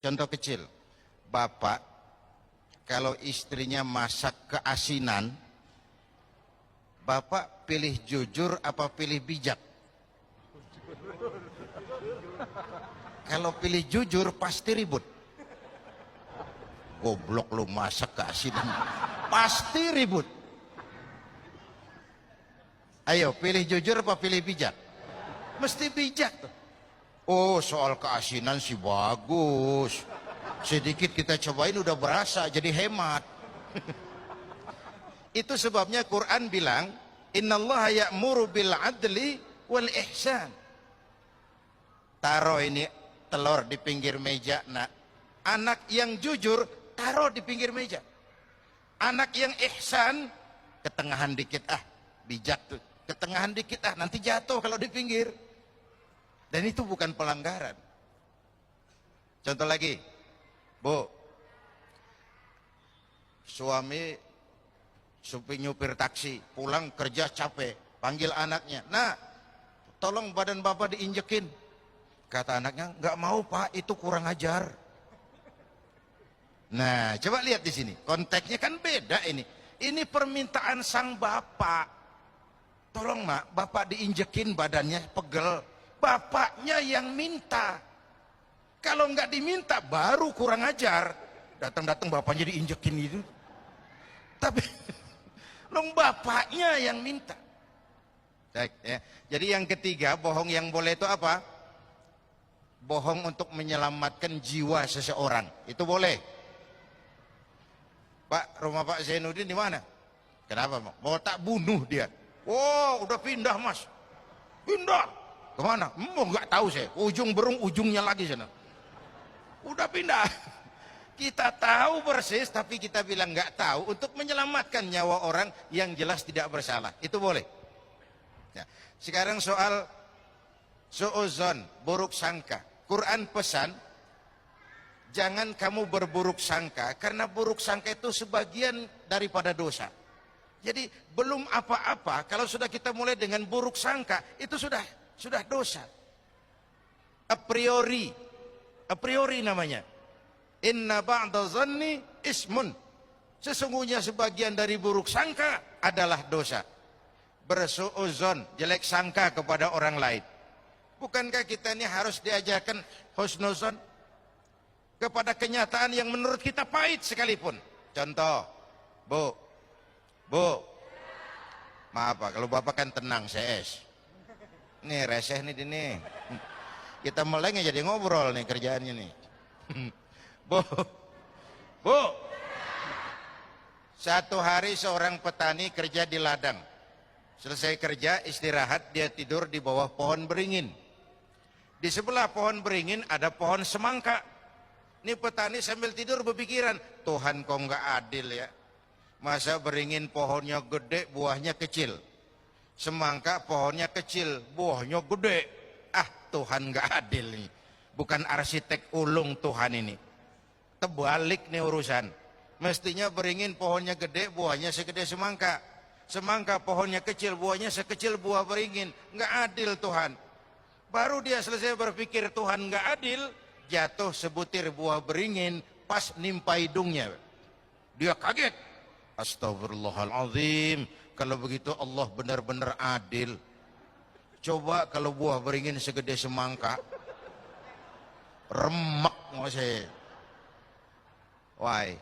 Contoh kecil, bapak kalau istrinya masak keasinan, bapak pilih jujur apa pilih bijak? Kalau pilih jujur pasti ribut. Goblok lu masak keasinan, pasti ribut. Ayo pilih jujur apa pilih bijak? Mesti bijak tuh. Oh, soal keasinan sih bagus. Sedikit kita cobain udah berasa, jadi hemat. Itu sebabnya Quran bilang, innallaha ya'muru bil adli wal ihsan. Taruh ini telur di pinggir meja, nak. Anak yang jujur, taruh di pinggir meja. Anak yang ihsan, ketengahan dikit, bijak tuh. Ketengahan dikit, nanti jatuh kalau di pinggir. Dan itu bukan pelanggaran. Contoh lagi, Bu, suami nyupir taksi, pulang kerja capek, panggil anaknya, nah, tolong badan bapak diinjekin. Kata anaknya, nggak mau pak, itu kurang ajar. Nah, coba lihat di sini, konteksnya kan beda ini. Ini permintaan sang bapak. Tolong mak, bapak diinjekin badannya pegel. Bapaknya yang minta. Kalau nggak diminta baru kurang ajar. Datang-datang bapaknya diinjekin itu. Tapi dong bapaknya yang minta. Baik, ya. Jadi yang ketiga, bohong yang boleh itu apa? Bohong untuk menyelamatkan jiwa seseorang. Itu boleh. Pak, rumah Pak Zainuddin di mana? Kenapa, Mak? Mau tak bunuh dia. Oh, udah pindah, Mas. Pindah. Kemana? Nggak tahu saya. Ujung berung ujungnya lagi sana. Udah pindah. Kita tahu persis, tapi kita bilang nggak tahu untuk menyelamatkan nyawa orang yang jelas tidak bersalah. Itu boleh. Ya. Sekarang soal su'uzon, buruk sangka. Quran pesan, jangan kamu berburuk sangka, karena buruk sangka itu sebagian daripada dosa. Jadi belum apa-apa, kalau sudah kita mulai dengan buruk sangka, itu sudah dosa. A priori namanya. Inna ba'da zanni ismun. Sesungguhnya sebagian dari buruk sangka adalah dosa. Bersu'uzon, jelek sangka kepada orang lain. Bukankah kita ini harus diajarkan husnuzon kepada kenyataan yang menurut kita pahit sekalipun? Contoh, Bu, maaf Pak, kalau Bapak kan tenang, CS. Nih reseh nih ini. Kita meleng jadi ngobrol nih kerjaannya nih. Bu. Satu hari seorang petani kerja di ladang. Selesai kerja, istirahat, dia tidur di bawah pohon beringin. Di sebelah pohon beringin ada pohon semangka. Ini petani sambil tidur berpikiran, Tuhan kok nggak adil ya. Masa beringin pohonnya gede, buahnya kecil. Semangka pohonnya kecil, buahnya gede. Tuhan nggak adil nih. Bukan arsitek ulung Tuhan ini. Terbalik nih urusan. Mestinya beringin pohonnya gede, buahnya segede semangka. Semangka pohonnya kecil, buahnya sekecil buah beringin. Nggak adil Tuhan. Baru dia selesai berpikir Tuhan nggak adil, jatuh sebutir buah beringin pas nimpa hidungnya. Dia kaget. Astagfirullahaladzim. Kalau begitu Allah benar-benar adil. Coba kalau buah beringin segede semangka, remek ngose. Why?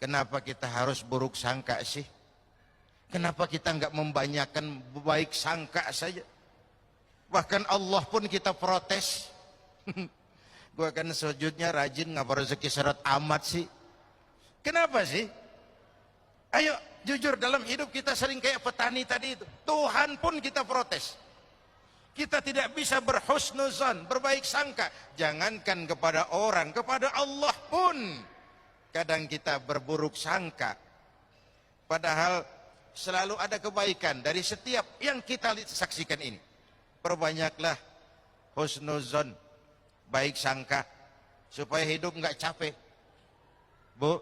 Kenapa kita harus buruk sangka sih? Kenapa kita nggak membanyakan baik sangka saja? Bahkan Allah pun kita protes. Gua kan sujudnya rajin, ngapa rezeki seret amat sih? Kenapa sih? Ayo jujur, dalam hidup kita sering kayak petani tadi itu. Tuhan pun kita protes. Kita tidak bisa berhusnuzan, berbaik sangka. Jangankan kepada orang, kepada Allah pun kadang kita berburuk sangka. Padahal selalu ada kebaikan dari setiap yang kita saksikan ini. Perbanyaklah husnuzan, baik sangka, supaya hidup nggak capek. Bu,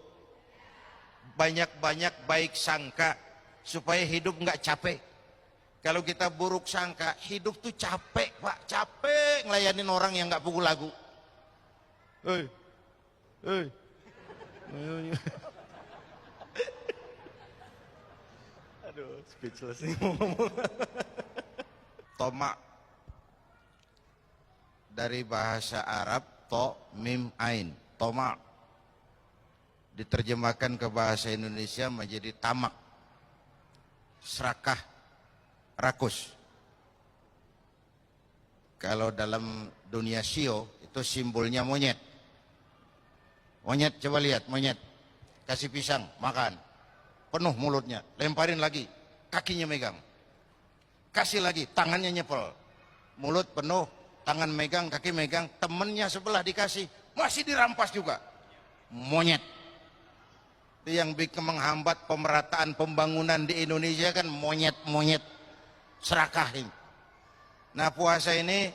banyak-banyak baik sangka supaya hidup nggak capek. Kalau kita buruk sangka, hidup tuh capek Pak, capek ngelayanin orang yang nggak pukul lagu. Hei. Aduh, speechless nih mau ngomong. Tomak dari bahasa Arab to mim ain, tomak diterjemahkan ke bahasa Indonesia menjadi tamak, serakah, rakus. Kalau dalam dunia sio itu simbolnya monyet. Monyet, coba lihat monyet, kasih pisang makan, penuh mulutnya, lemparin lagi, kakinya megang, kasih lagi, tangannya nyepel, mulut penuh, tangan megang, kaki megang, temennya sebelah dikasih, masih dirampas juga. Monyet. Itu yang bikin menghambat pemerataan pembangunan di Indonesia kan monyet-monyet serakah ini. Nah, puasa ini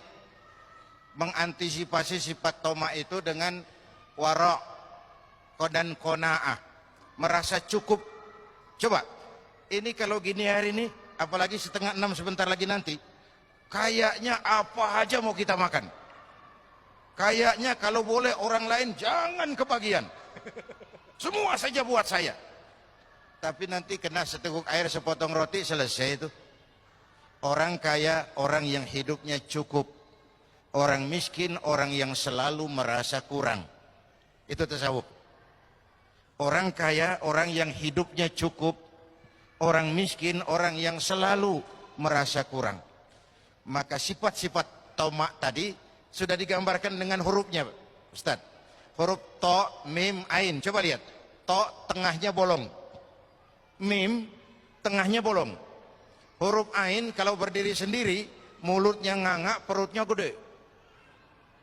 mengantisipasi sifat tomak itu dengan warok dan kona'ah, merasa cukup. Coba, ini kalau gini hari ini, apalagi 5:30 sebentar lagi nanti, kayaknya apa aja mau kita makan. Kayaknya kalau boleh orang lain jangan kebagian. Semua saja buat saya. Tapi nanti kena seteguk air sepotong roti selesai itu. Orang kaya, orang yang hidupnya cukup. Orang miskin, orang yang selalu merasa kurang. Itu tasawuf. Orang kaya, orang yang hidupnya cukup. Orang miskin, orang yang selalu merasa kurang. Maka sifat-sifat tomak tadi sudah digambarkan dengan hurufnya, Ustaz. Huruf to, mim, ain. Coba lihat. To tengahnya bolong. Mim tengahnya bolong. Huruf ain kalau berdiri sendiri, mulutnya nganga, perutnya gede.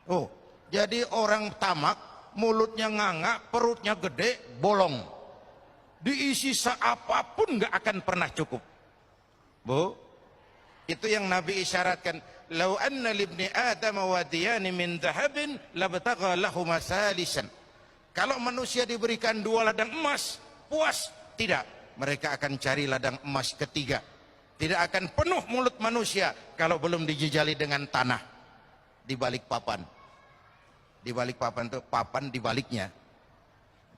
Oh, jadi orang tamak, mulutnya nganga, perutnya gede, bolong. Diisi seapapun nggak akan pernah cukup. Bu, itu yang Nabi isyaratkan. Lau anna libni Adam wadiyani min dhahabin labtagha lahu masalisan. Kalau manusia diberikan 2 ladang emas, puas? Tidak. Mereka akan cari ladang emas ketiga. Tidak akan penuh mulut manusia kalau belum dijejali dengan tanah di balik papan. Di balik papan itu papan di baliknya.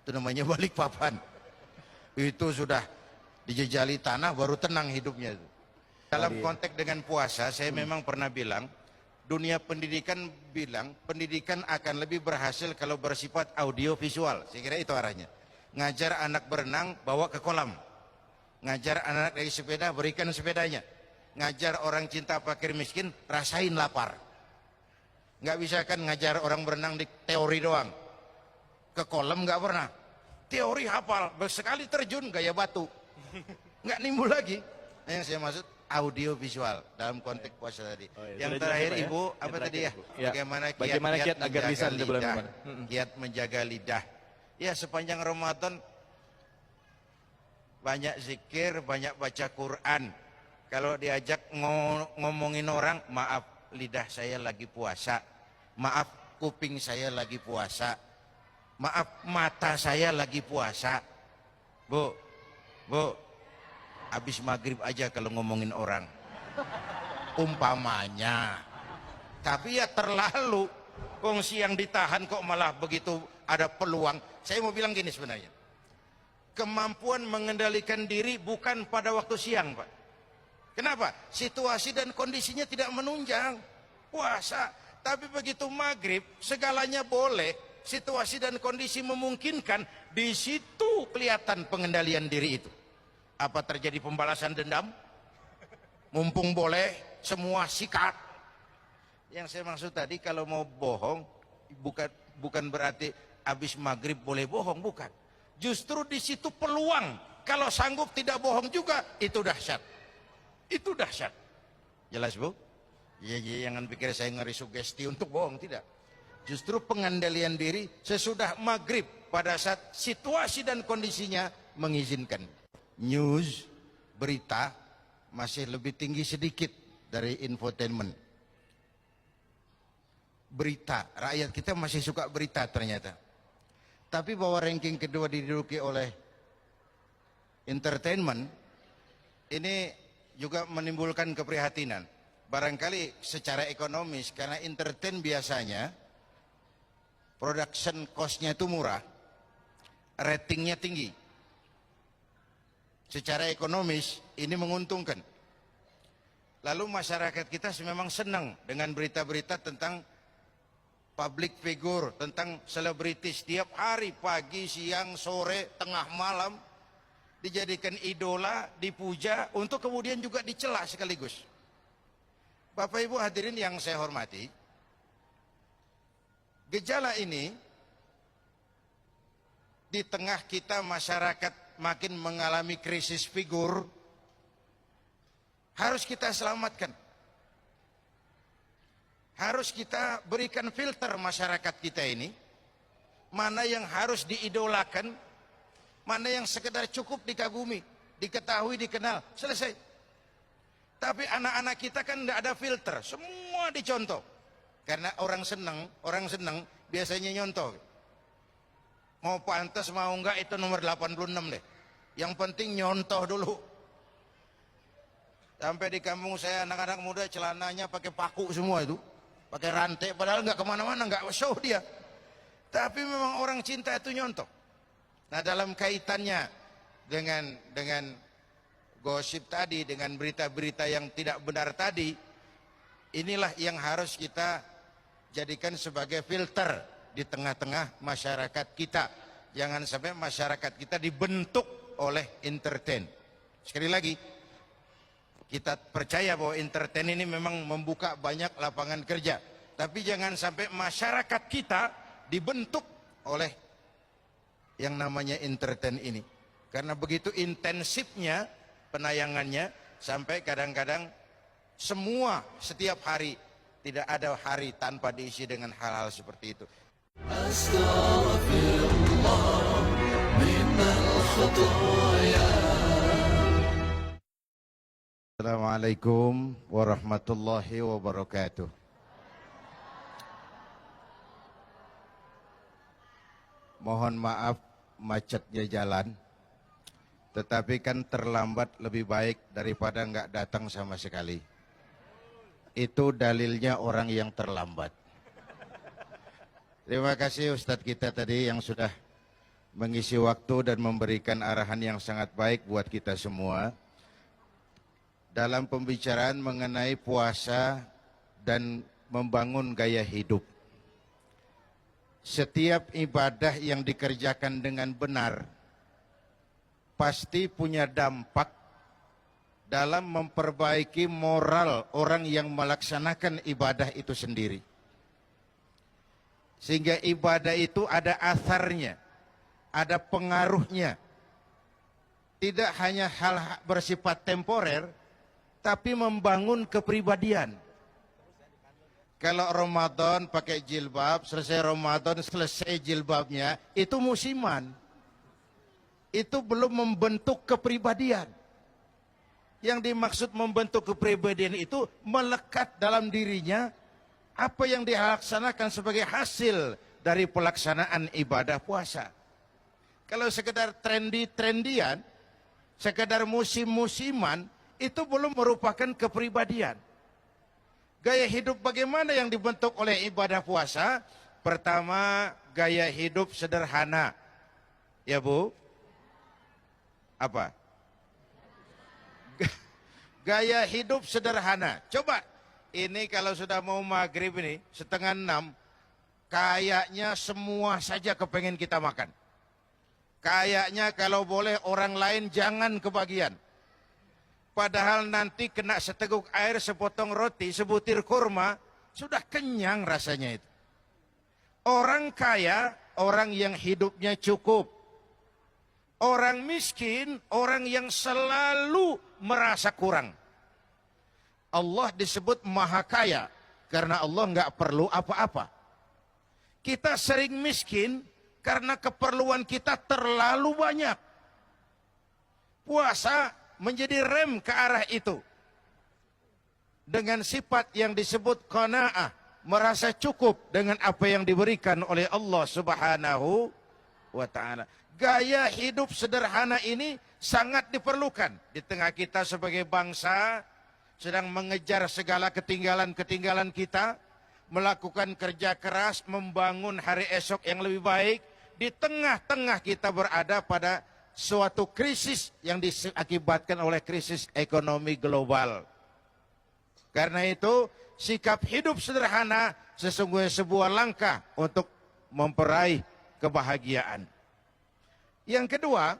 Itu namanya balik papan. Itu sudah dijejali tanah baru tenang hidupnya. Dalam konteks dengan puasa, saya memang pernah bilang, dunia pendidikan bilang, pendidikan akan lebih berhasil kalau bersifat audio visual. Saya kira itu arahnya. Ngajar anak berenang, bawa ke kolam. Ngajar anak naik sepeda, berikan sepedanya. Ngajar orang cinta fakir miskin, rasain lapar. Nggak bisa kan ngajar orang berenang di teori doang. Ke kolam nggak pernah. Teori hafal, sekali terjun gaya batu. Nggak nimbul lagi. Nah, yang saya maksud audio visual dalam konteks puasa tadi. Oh, iya. Yang terakhir ya? Ibu, apa tadi ya? Ya. Bagaimana kiat agar bisa di bulan Ramadan? Kiat menjaga lidah. Ya, sepanjang Ramadan banyak zikir, banyak baca Quran. Kalau diajak ngomongin orang, maaf lidah saya lagi puasa. Maaf kuping saya lagi puasa. Maaf mata saya lagi puasa. Bu, habis maghrib aja kalau ngomongin orang. Umpamanya. Tapi ya terlalu. Wong siang ditahan kok malah begitu ada peluang. Saya mau bilang gini sebenarnya. Kemampuan mengendalikan diri bukan pada waktu siang, Pak. Kenapa? Situasi dan kondisinya tidak menunjang puasa. Tapi begitu maghrib, segalanya boleh. Situasi dan kondisi memungkinkan. Di situ kelihatan pengendalian diri itu. Apa terjadi pembalasan dendam? Mumpung boleh, semua sikat. Yang saya maksud tadi, kalau mau bohong, bukan berarti habis maghrib boleh bohong, bukan. Justru di situ peluang. Kalau sanggup tidak bohong juga, itu dahsyat. Itu dahsyat. Jelas, Bu? Ya, jangan pikir saya ngeri sugesti untuk bohong, tidak. Justru pengendalian diri sesudah maghrib pada saat situasi dan kondisinya mengizinkan. News, berita masih lebih tinggi sedikit dari infotainment. Berita, rakyat kita masih suka berita ternyata. Tapi bahwa ranking kedua diduduki oleh entertainment, ini juga menimbulkan keprihatinan. Barangkali secara ekonomis, karena entertain biasanya production cost-nya itu murah, ratingnya tinggi. Secara ekonomis ini menguntungkan. Lalu masyarakat kita memang senang dengan berita-berita tentang public figure, tentang selebritis. Setiap hari, pagi, siang, sore, tengah malam, dijadikan idola, dipuja, untuk kemudian juga dicela sekaligus. Bapak Ibu hadirin yang saya hormati, gejala ini di tengah kita masyarakat makin mengalami krisis figur, harus kita selamatkan. Harus kita berikan filter masyarakat kita ini, mana yang harus diidolakan, mana yang sekedar cukup dikagumi, diketahui, dikenal, selesai. Tapi anak-anak kita kan tidak ada filter, semua dicontoh. Karena orang senang biasanya nyontoh. Mau pantas mau enggak itu nomor 86 deh. Yang penting nyontoh dulu. Sampai di kampung saya anak-anak muda celananya pakai paku semua itu. Pakai rantai, padahal enggak kemana-mana, enggak show dia. Tapi memang orang cinta itu nyontoh. Nah, dalam kaitannya dengan gosip tadi, dengan berita-berita yang tidak benar tadi, inilah yang harus kita jadikan sebagai filter di tengah-tengah masyarakat kita. Jangan sampai masyarakat kita dibentuk oleh entertain. Sekali lagi, kita percaya bahwa entertain ini memang membuka banyak lapangan kerja. Tapi jangan sampai masyarakat kita dibentuk oleh yang namanya entertain ini. Karena begitu intensifnya penayangannya, sampai kadang-kadang setiap hari, tidak ada hari tanpa diisi dengan hal-hal seperti itu. Assalamualaikum warahmatullahi wabarakatuh. Mohon maaf macetnya jalan, tetapi kan terlambat lebih baik daripada nggak datang sama sekali. Itu dalilnya orang yang terlambat. Terima kasih Ustadz kita tadi yang sudah mengisi waktu dan memberikan arahan yang sangat baik buat kita semua. Dalam pembicaraan mengenai puasa dan membangun gaya hidup. Setiap ibadah yang dikerjakan dengan benar pasti punya dampak dalam memperbaiki moral orang yang melaksanakan ibadah itu sendiri. Sehingga ibadah itu ada asarnya, ada pengaruhnya. Tidak hanya hal bersifat temporer, tapi membangun kepribadian. Kalau Ramadan pakai jilbab, selesai Ramadan selesai jilbabnya, itu musiman. Itu belum membentuk kepribadian. Yang dimaksud membentuk kepribadian itu melekat dalam dirinya apa yang dilaksanakan sebagai hasil dari pelaksanaan ibadah puasa. Kalau sekedar trendy-trendian, sekedar musim-musiman, itu belum merupakan kepribadian. Gaya hidup bagaimana yang dibentuk oleh ibadah puasa? Pertama, gaya hidup sederhana. Ya Bu? Apa? Gaya hidup sederhana. Coba, ini kalau sudah mau maghrib ini, 5:30, kayaknya semua saja kepengen kita makan. Kayaknya kalau boleh orang lain jangan kebagian. Padahal nanti kena seteguk air, sepotong roti, sebutir kurma, sudah kenyang rasanya itu. Orang kaya, orang yang hidupnya cukup. Orang miskin, orang yang selalu merasa kurang. Allah disebut maha kaya, karena Allah nggak perlu apa-apa. Kita sering miskin, karena keperluan kita terlalu banyak. Puasa menjadi rem ke arah itu. Dengan sifat yang disebut qanaah, merasa cukup dengan apa yang diberikan oleh Allah Subhanahu wa ta'ala. Gaya hidup sederhana ini sangat diperlukan di tengah kita sebagai bangsa sedang mengejar segala ketinggalan-ketinggalan kita, melakukan kerja keras, membangun hari esok yang lebih baik. Di tengah-tengah kita berada pada suatu krisis yang diakibatkan oleh krisis ekonomi global. Karena itu, sikap hidup sederhana sesungguhnya sebuah langkah untuk memperaih kebahagiaan. Yang kedua,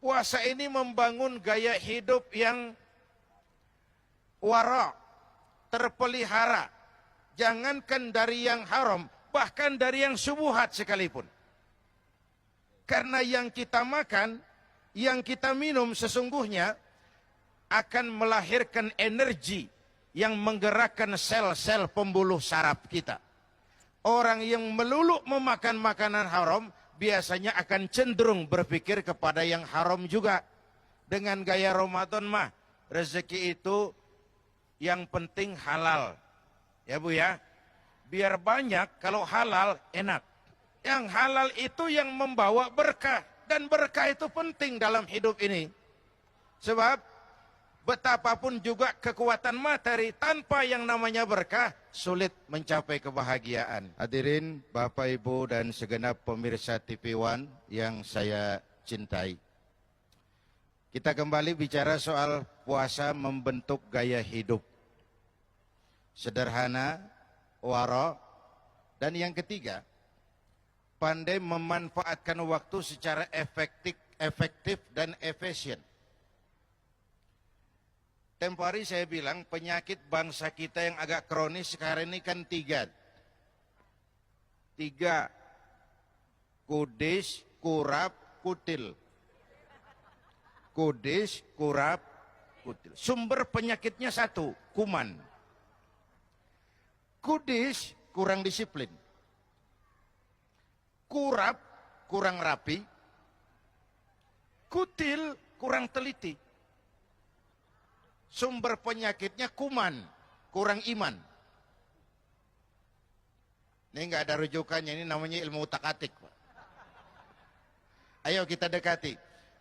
puasa ini membangun gaya hidup yang wara, terpelihara. Jangankan dari yang haram, bahkan dari yang syubhat sekalipun. Karena yang kita makan, yang kita minum sesungguhnya akan melahirkan energi yang menggerakkan sel-sel pembuluh saraf kita. Orang yang melulu memakan makanan haram biasanya akan cenderung berpikir kepada yang haram juga. Dengan gaya Ramadan mah, rezeki itu yang penting halal. Ya Bu ya, biar banyak, kalau halal enak. Yang halal itu yang membawa berkah. Dan berkah itu penting dalam hidup ini. Sebab betapapun juga kekuatan materi, tanpa yang namanya berkah, sulit mencapai kebahagiaan. Hadirin Bapak Ibu dan segenap pemirsa TV One yang saya cintai. Kita kembali bicara soal puasa membentuk gaya hidup. Sederhana, wara, dan yang ketiga, pandai memanfaatkan waktu secara efektif dan efisien. Tempo hari saya bilang penyakit bangsa kita yang agak kronis sekarang ini kan tiga. Kudis, kurap, kutil. Kudis, kurap, kutil. Sumber penyakitnya satu, kuman. Kudis kurang disiplin. Kurap kurang rapi. Kutil kurang teliti. Sumber penyakitnya kuman, kurang iman. Ini enggak ada rujukannya, ini namanya ilmu utak-atik. Ayo kita dekati.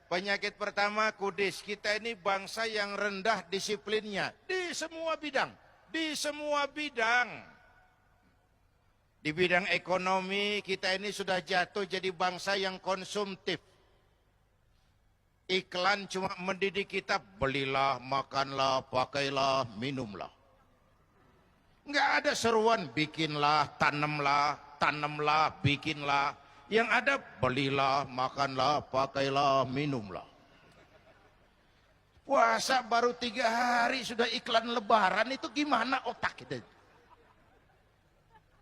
Penyakit pertama kudis. Kita ini bangsa yang rendah disiplinnya di semua bidang. Di semua bidang. Di bidang ekonomi kita ini sudah jatuh jadi bangsa yang konsumtif. Iklan cuma mendidik kita, belilah, makanlah, pakailah, minumlah. Enggak ada seruan, bikinlah, tanamlah, bikinlah. Yang ada, belilah, makanlah, pakailah, minumlah. Puasa baru 3 hari sudah iklan lebaran, itu gimana otak kita?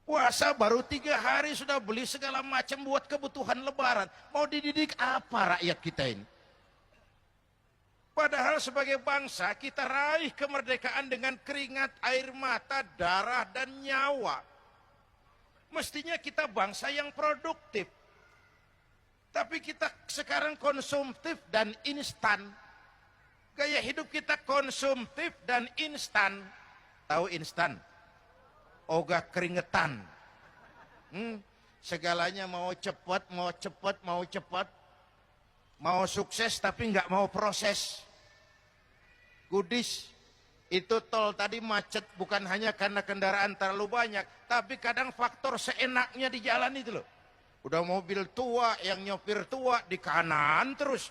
Puasa baru 3 hari sudah beli segala macam buat kebutuhan lebaran. Mau dididik apa rakyat kita ini? Padahal sebagai bangsa kita raih kemerdekaan dengan keringat, air mata, darah, dan nyawa. Mestinya kita bangsa yang produktif. Tapi kita sekarang konsumtif dan instan. Gaya hidup kita konsumtif dan instan. Tahu instan? Ogah keringetan. Segalanya mau cepat, mau cepat, mau cepat. Mau sukses tapi nggak mau proses. Kudis. Itu tol tadi macet bukan hanya karena kendaraan terlalu banyak. Tapi kadang faktor seenaknya di jalan itu loh. Udah mobil tua, yang nyopir tua di kanan terus.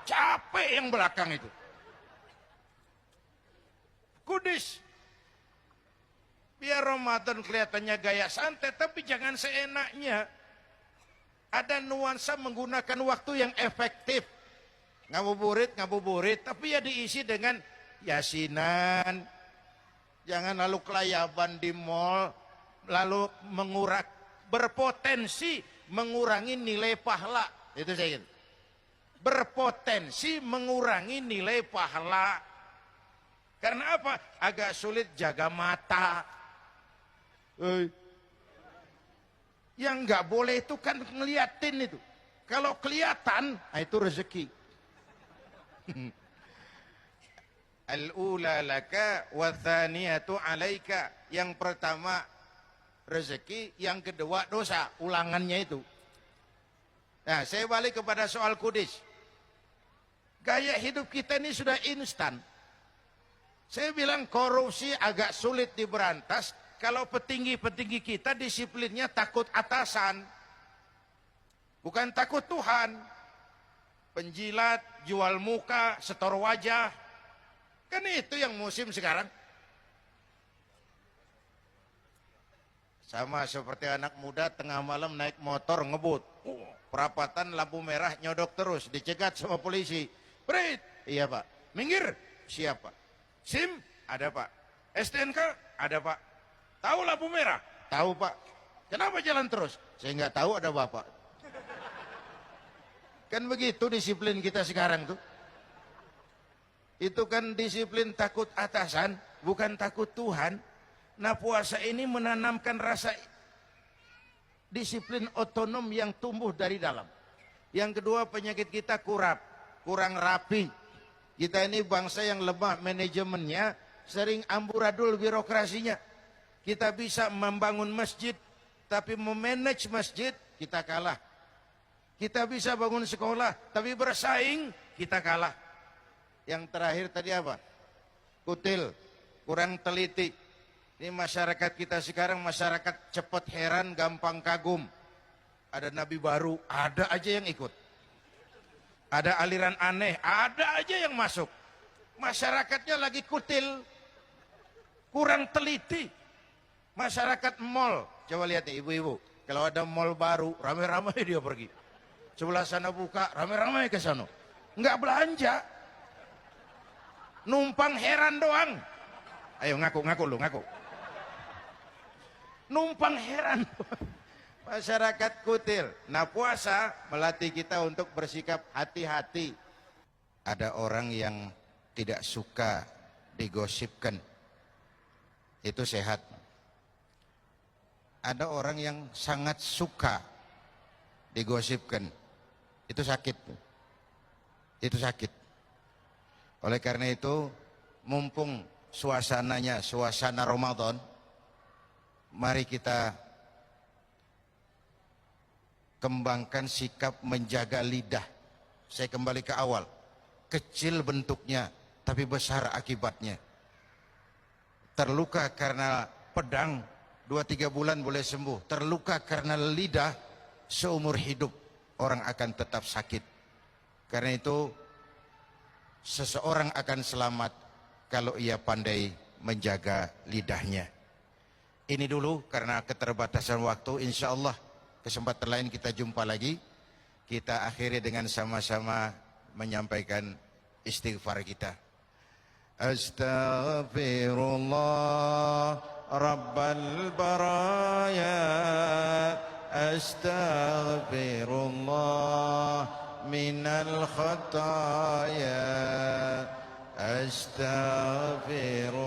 Capek yang belakang itu. Kudis. Biar Ramadan kelihatannya gaya santai, tapi jangan seenaknya. Ada nuansa menggunakan waktu yang efektif. Ngabuburit, tapi ya diisi dengan yasinan. Jangan lalu kelayaban di mall, lalu berpotensi mengurangi nilai pahala. Itu saya ingin. Berpotensi mengurangi nilai pahala. Karena apa? Agak sulit jaga mata. Yang nggak boleh itu kan ngeliatin itu. Kalau kelihatan, itu rezeki. Al-ula laka wa thaniyatu alaika. Yang pertama rezeki, yang kedua dosa, ulangannya itu. Nah, saya balik kepada soal kudis. Gaya hidup kita ini sudah instan. Saya bilang korupsi agak sulit diberantas kalau petinggi-petinggi kita disiplinnya takut atasan, bukan takut Tuhan. Penjilat, jual muka, setor wajah, kan itu yang musim sekarang. Sama seperti anak muda tengah malam naik motor ngebut, perapatan lampu merah nyodok terus, dicegat sama polisi. Berit, iya pak. Minggir, siapa? SIM, ada pak. STNK, ada pak. Tahu lampu merah? Tahu pak. Kenapa jalan terus? Saya nggak tahu, ada bapak. Kan begitu disiplin kita sekarang tuh. Itu kan disiplin takut atasan, bukan takut Tuhan. Nah puasa ini menanamkan rasa disiplin otonom yang tumbuh dari dalam. Yang kedua, penyakit kita kurang rapi. Kita ini bangsa yang lemah manajemennya, sering amburadul birokrasinya. Kita bisa membangun masjid, tapi memanage masjid kita kalah. Kita bisa bangun sekolah, tapi bersaing kita kalah. Yang terakhir tadi apa? Kutil, kurang teliti. Ini masyarakat kita sekarang masyarakat cepat heran, gampang kagum. Ada nabi baru, ada aja yang ikut. Ada aliran aneh, ada aja yang masuk. Masyarakatnya lagi kutil, kurang teliti. Masyarakat mall, coba lihat nih ibu-ibu. Kalau ada mall baru, ramai-ramai dia pergi. Sebelah sana buka, ramai-ramai ke sana. Enggak belanja. Numpang heran doang. Ayo ngaku lu, ngaku. Numpang heran. Masyarakat kutil. Nah puasa melatih kita untuk bersikap hati-hati. Ada orang yang tidak suka digosipkan, itu sehat. Ada orang yang sangat suka digosipkan, itu sakit. Itu sakit. Oleh karena itu, mumpung suasananya suasana Ramadan, mari kita kembangkan sikap menjaga lidah. Saya kembali ke awal. Kecil bentuknya, tapi besar akibatnya. Terluka karena pedang, 2-3 bulan boleh sembuh. Terluka karena lidah, seumur hidup orang akan tetap sakit. Karena itu, seseorang akan selamat kalau ia pandai menjaga lidahnya. Ini dulu karena keterbatasan waktu, insya Allah kesempatan lain kita jumpa lagi. Kita akhiri dengan sama-sama menyampaikan istighfar kita. Astaghfirullah Rabbal baraya, astaghfirullah minal khataya, astaghfirullah